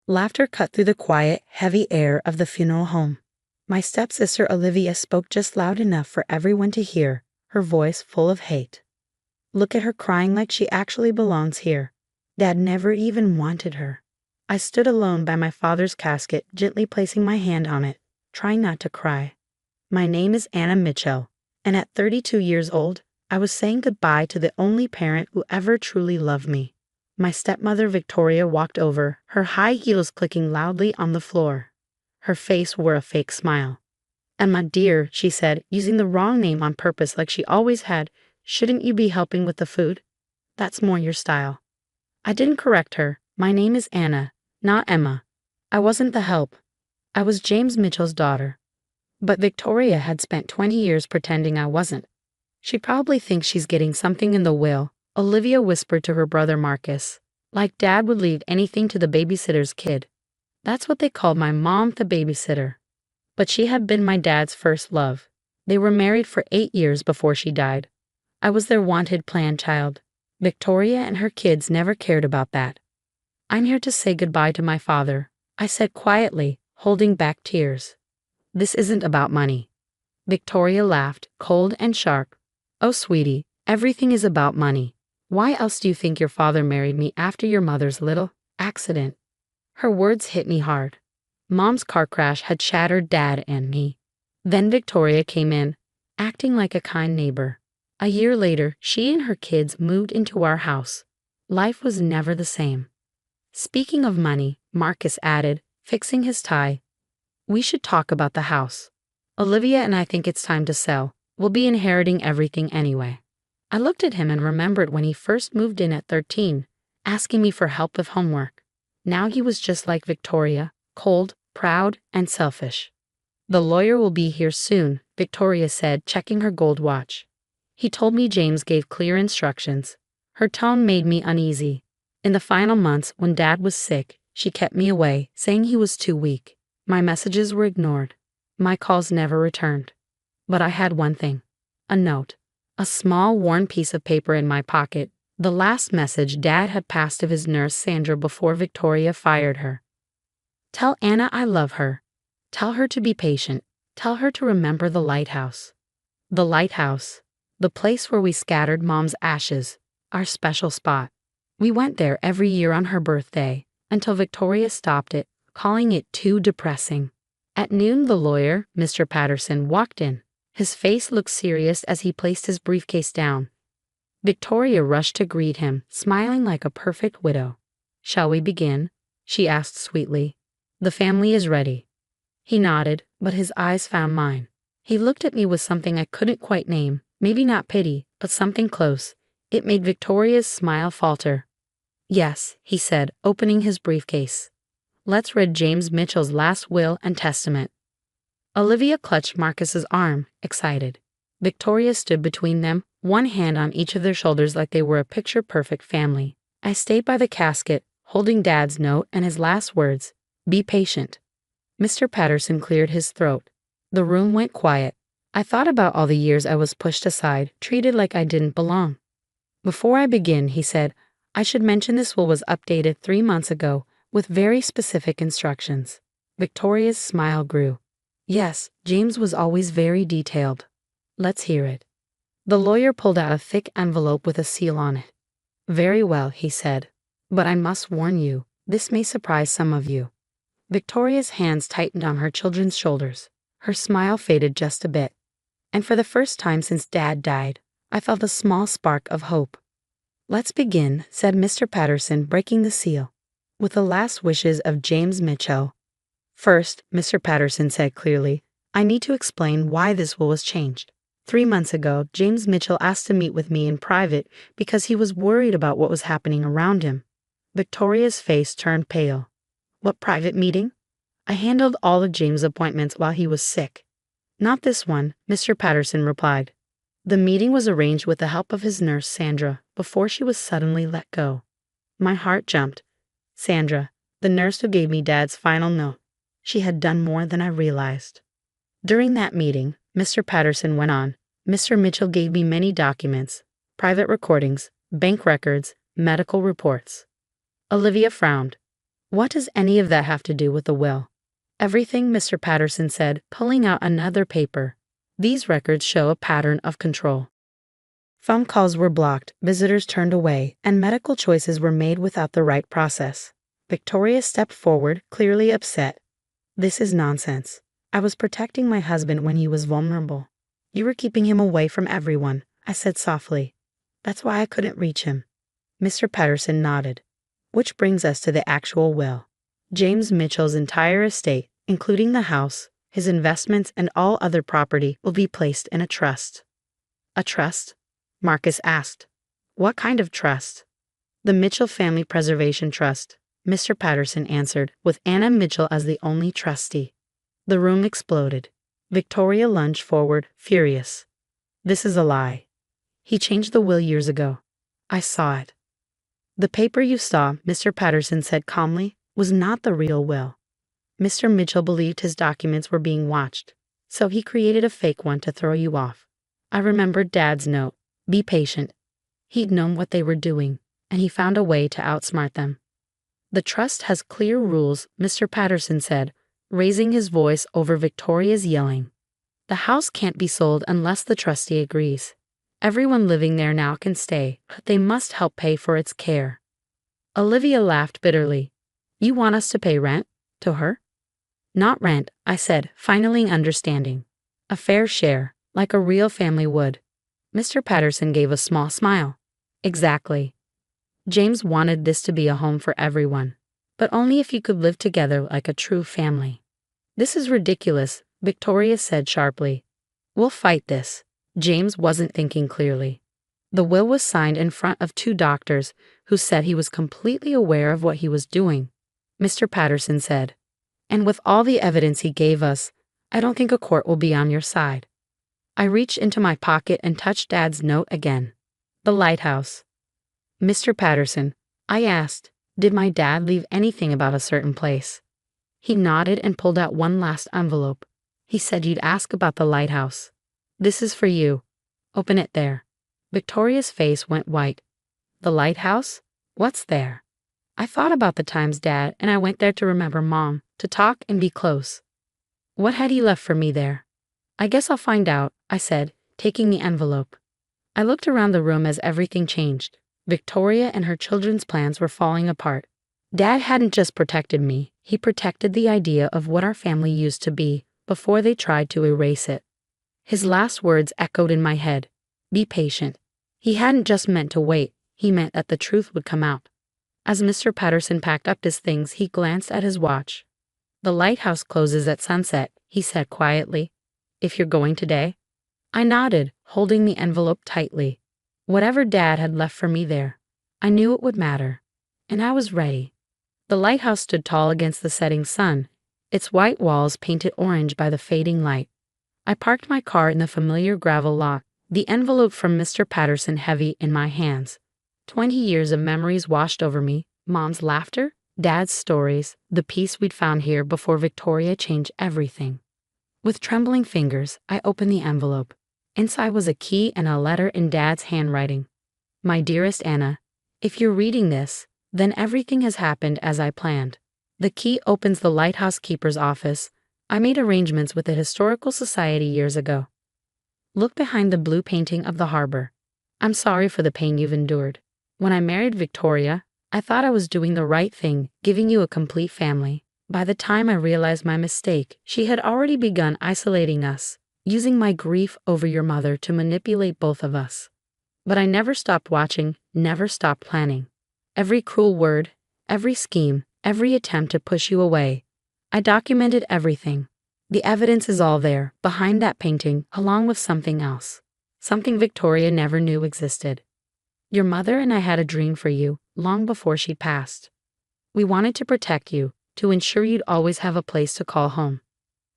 Laughter cut through the quiet, heavy air of the funeral home. My stepsister Olivia spoke just loud enough for everyone to hear, her voice full of hate. Look at her crying like she actually belongs here. Dad never even wanted her. I stood alone by my father's casket, gently placing my hand on it, trying not to cry. My name is Anna Mitchell, and at 32 years old, I was saying goodbye to the only parent who ever truly loved me. My stepmother Victoria walked over, her high heels clicking loudly on the floor. Her face wore a fake smile. "Emma, dear," she said, using the wrong name on purpose like she always had, "shouldn't you be helping with the food? That's more your style." I didn't correct her. My name is Anna, not Emma. I wasn't the help. I was James Mitchell's daughter. But Victoria had spent 20 years pretending I wasn't. "She probably thinks she's getting something in the will," Olivia whispered to her brother Marcus. "Like Dad would leave anything to the babysitter's kid." That's what they called my mom, the babysitter. But she had been my dad's first love. They were married for 8 years before she died. I was their wanted plan child. Victoria and her kids never cared about that. "I'm here to say goodbye to my father," I said quietly, holding back tears. "This isn't about money." Victoria laughed, cold and sharp. "Oh, sweetie, everything is about money. Why else do you think your father married me after your mother's little accident?" Her words hit me hard. Mom's car crash had shattered Dad and me. Then Victoria came in, acting like a kind neighbor. A year later, she and her kids moved into our house. Life was never the same. "Speaking of money," Marcus added, fixing his tie, "we should talk about the house. Olivia and I think it's time to sell. We'll be inheriting everything anyway." I looked at him and remembered when he first moved in at 13, asking me for help with homework. Now he was just like Victoria, cold, proud, and selfish. "The lawyer will be here soon," Victoria said, checking her gold watch. "He told me James gave clear instructions." Her tone made me uneasy. In the final months, when Dad was sick, she kept me away, saying he was too weak. My messages were ignored. My calls never returned. But I had one thing. A note. A small, worn piece of paper in my pocket. The last message Dad had passed to his nurse Sandra before Victoria fired her. "Tell Anna I love her. Tell her to be patient. Tell her to remember the lighthouse." The lighthouse. The place where we scattered Mom's ashes. Our special spot. We went there every year on her birthday, until Victoria stopped it, calling it too depressing. At noon, the lawyer, Mr. Patterson, walked in. His face looked serious as he placed his briefcase down. Victoria rushed to greet him, smiling like a perfect widow. "Shall we begin?" she asked sweetly. "The family is ready." He nodded, but his eyes found mine. He looked at me with something I couldn't quite name, maybe not pity, but something close. It made Victoria's smile falter. "Yes," he said, opening his briefcase. "Let's read James Mitchell's last will and testament." Olivia clutched Marcus's arm, excited. Victoria stood between them, one hand on each of their shoulders like they were a picture-perfect family. I stayed by the casket, holding Dad's note and his last words, "Be patient." Mr. Patterson cleared his throat. The room went quiet. I thought about all the years I was pushed aside, treated like I didn't belong. "Before I begin," he said, "I should mention this will was updated 3 months ago with very specific instructions." Victoria's smile grew. "Yes, James was always very detailed." "Let's hear it." The lawyer pulled out a thick envelope with a seal on it. "Very well," he said. "But I must warn you, this may surprise some of you." Victoria's hands tightened on her children's shoulders. Her smile faded just a bit. And for the first time since Dad died, I felt a small spark of hope. "Let's begin," said Mr. Patterson, breaking the seal, "with the last wishes of James Mitchell." "First," Mr. Patterson said clearly, "I need to explain why this will was changed. 3 months ago, James Mitchell asked to meet with me in private because he was worried about what was happening around him." Victoria's face turned pale. "What private meeting?" "I handled all of James' appointments while he was sick." "Not this one," Mr. Patterson replied. "The meeting was arranged with the help of his nurse Sandra before she was suddenly let go." My heart jumped. Sandra, the nurse who gave me Dad's final note. She had done more than I realized. "During that meeting," Mr. Patterson went on, "Mr. Mitchell gave me many documents, private recordings, bank records, medical reports." Olivia frowned. What does any of that have to do with the will? Everything, Mr. Patterson said, pulling out another paper. These records show a pattern of control. Phone calls were blocked, visitors turned away, and medical choices were made without the right process. Victoria stepped forward, clearly upset. This is nonsense. I was protecting my husband when he was vulnerable. You were keeping him away from everyone, I said softly. That's why I couldn't reach him. Mr. Patterson nodded. Which brings us to the actual will. James Mitchell's entire estate, including the house, his investments, and all other property, will be placed in a trust. A trust? Marcus asked. What kind of trust? The Mitchell Family Preservation Trust, Mr. Patterson answered, with Anna Mitchell as the only trustee. The room exploded. Victoria lunged forward, furious. This is a lie. He changed the will years ago. I saw it. The paper you saw, Mr. Patterson said calmly, was not the real will. Mr. Mitchell believed his documents were being watched, so he created a fake one to throw you off. I remembered Dad's note. Be patient. He'd known what they were doing, and he found a way to outsmart them. The trust has clear rules, Mr. Patterson said, raising his voice over Victoria's yelling. The house can't be sold unless the trustee agrees. Everyone living there now can stay, but they must help pay for its care. Olivia laughed bitterly. You want us to pay rent? To her? Not rent, I said, finally understanding. A fair share, like a real family would. Mr. Patterson gave a small smile. Exactly. James wanted this to be a home for everyone, but only if you could live together like a true family. This is ridiculous, Victoria said sharply. We'll fight this. James wasn't thinking clearly. The will was signed in front of two doctors who said he was completely aware of what he was doing. Mr. Patterson said, and with all the evidence he gave us, I don't think a court will be on your side. I reached into my pocket and touched Dad's note again. The lighthouse. Mr. Patterson, I asked, did my dad leave anything about a certain place? He nodded and pulled out one last envelope. He said you'd ask about the lighthouse. This is for you. Open it there. Victoria's face went white. The lighthouse? What's there? I thought about the times, Dad, and I went there to remember Mom, to talk and be close. What had he left for me there? I guess I'll find out, I said, taking the envelope. I looked around the room as everything changed. Victoria and her children's plans were falling apart. Dad hadn't just protected me, he protected the idea of what our family used to be before they tried to erase it. His last words echoed in my head. Be patient. He hadn't just meant to wait, he meant that the truth would come out. As Mr. Patterson packed up his things, he glanced at his watch. The lighthouse closes at sunset, he said quietly. If you're going today? I nodded, holding the envelope tightly. Whatever Dad had left for me there, I knew it would matter. And I was ready. The lighthouse stood tall against the setting sun, its white walls painted orange by the fading light. I parked my car in the familiar gravel lot, the envelope from Mr. Patterson heavy in my hands. 20 years of memories washed over me, Mom's laughter, Dad's stories, the peace we'd found here before Victoria changed everything. With trembling fingers, I opened the envelope. Inside was a key and a letter in Dad's handwriting. My dearest Anna, if you're reading this, then everything has happened as I planned. The key opens the lighthouse keeper's office. I made arrangements with the Historical Society years ago. Look behind the blue painting of the harbor. I'm sorry for the pain you've endured. When I married Victoria, I thought I was doing the right thing, giving you a complete family. By the time I realized my mistake, she had already begun isolating us, using my grief over your mother to manipulate both of us. But I never stopped watching, never stopped planning. Every cruel word, every scheme, every attempt to push you away. I documented everything. The evidence is all there, behind that painting, along with something else. Something Victoria never knew existed. Your mother and I had a dream for you, long before she passed. We wanted to protect you, to ensure you'd always have a place to call home.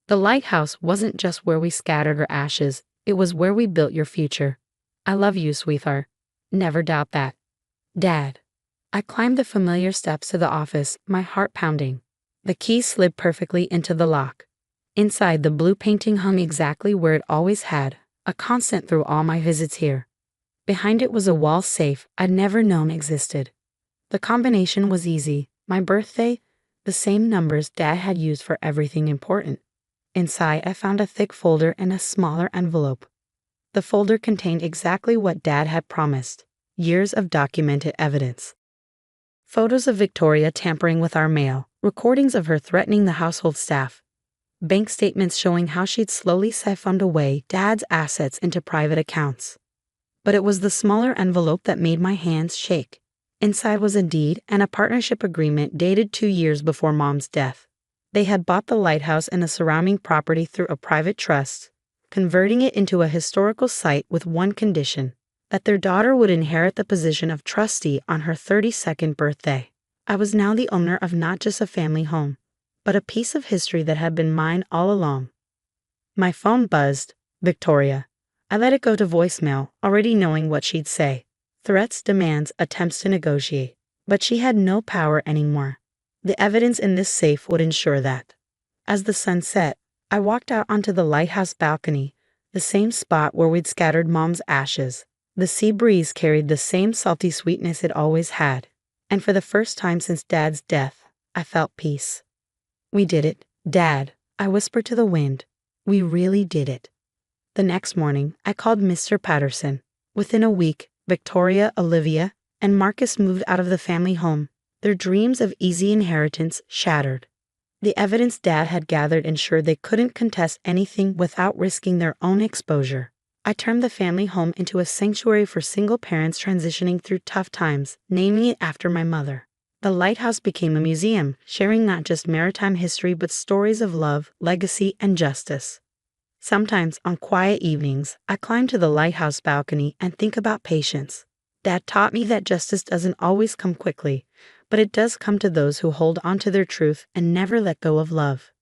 The lighthouse wasn't just where we scattered our ashes, it was where we built your future. I love you, sweetheart. Never doubt that. Dad. I climbed the familiar steps to the office, my heart pounding. The key slid perfectly into the lock. Inside, the blue painting hung exactly where it always had, a constant through all my visits here. Behind it was a wall safe I'd never known existed. The combination was easy. My birthday, the same numbers Dad had used for everything important. Inside, I found a thick folder and a smaller envelope. The folder contained exactly what Dad had promised: years of documented evidence. Photos of Victoria tampering with our mail, recordings of her threatening the household staff, bank statements showing how she'd slowly siphoned away Dad's assets into private accounts. But it was the smaller envelope that made my hands shake. Inside was a deed and a partnership agreement dated 2 years before Mom's death. They had bought the lighthouse and the surrounding property through a private trust, converting it into a historical site with one condition: that their daughter would inherit the position of trustee on her 32nd birthday. I was now the owner of not just a family home, but a piece of history that had been mine all along. My phone buzzed. Victoria. I let it go to voicemail, already knowing what she'd say. Threats, demands, attempts to negotiate. But she had no power anymore. The evidence in this safe would ensure that. As the sun set, I walked out onto the lighthouse balcony, the same spot where we'd scattered Mom's ashes. The sea breeze carried the same salty sweetness it always had, and for the first time since Dad's death, I felt peace. We did it, Dad, I whispered to the wind. We really did it. The next morning, I called Mr. Patterson. Within a week, Victoria, Olivia, and Marcus moved out of the family home, their dreams of easy inheritance shattered. The evidence Dad had gathered ensured they couldn't contest anything without risking their own exposure. I turned the family home into a sanctuary for single parents transitioning through tough times, naming it after my mother. The lighthouse became a museum, sharing not just maritime history but stories of love, legacy, and justice. Sometimes, on quiet evenings, I climb to the lighthouse balcony and think about patience. Dad taught me that justice doesn't always come quickly, but it does come to those who hold on to their truth and never let go of love.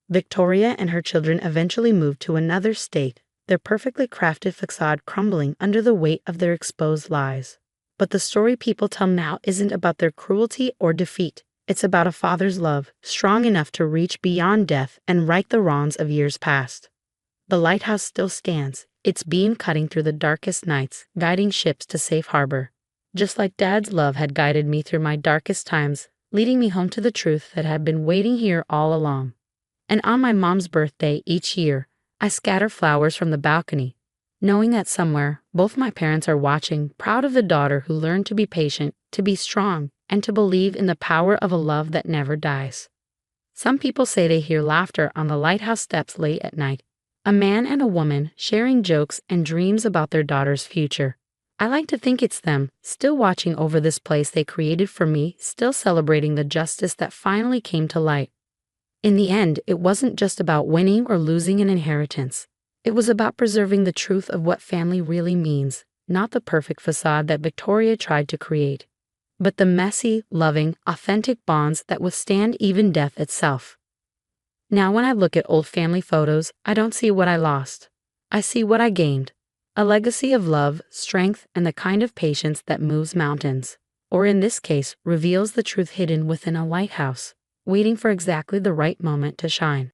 Victoria and her children eventually moved to another state, their perfectly crafted facade crumbling under the weight of their exposed lies. But the story people tell now isn't about their cruelty or defeat. It's about a father's love, strong enough to reach beyond death and right the wrongs of years past. The lighthouse still stands, its beam cutting through the darkest nights, guiding ships to safe harbor. Just like Dad's love had guided me through my darkest times, leading me home to the truth that had been waiting here all along. And on my mom's birthday each year, I scatter flowers from the balcony, knowing that somewhere, both my parents are watching, proud of the daughter who learned to be patient, to be strong, and to believe in the power of a love that never dies. Some people say they hear laughter on the lighthouse steps late at night. A man and a woman sharing jokes and dreams about their daughter's future. I like to think it's them, still watching over this place they created for me, still celebrating the justice that finally came to light. In the end, it wasn't just about winning or losing an inheritance. It was about preserving the truth of what family really means, not the perfect facade that Victoria tried to create, but the messy, loving, authentic bonds that withstand even death itself. Now when I look at old family photos, I don't see what I lost. I see what I gained. A legacy of love, strength, and the kind of patience that moves mountains. Or in this case, reveals the truth hidden within a lighthouse, waiting for exactly the right moment to shine.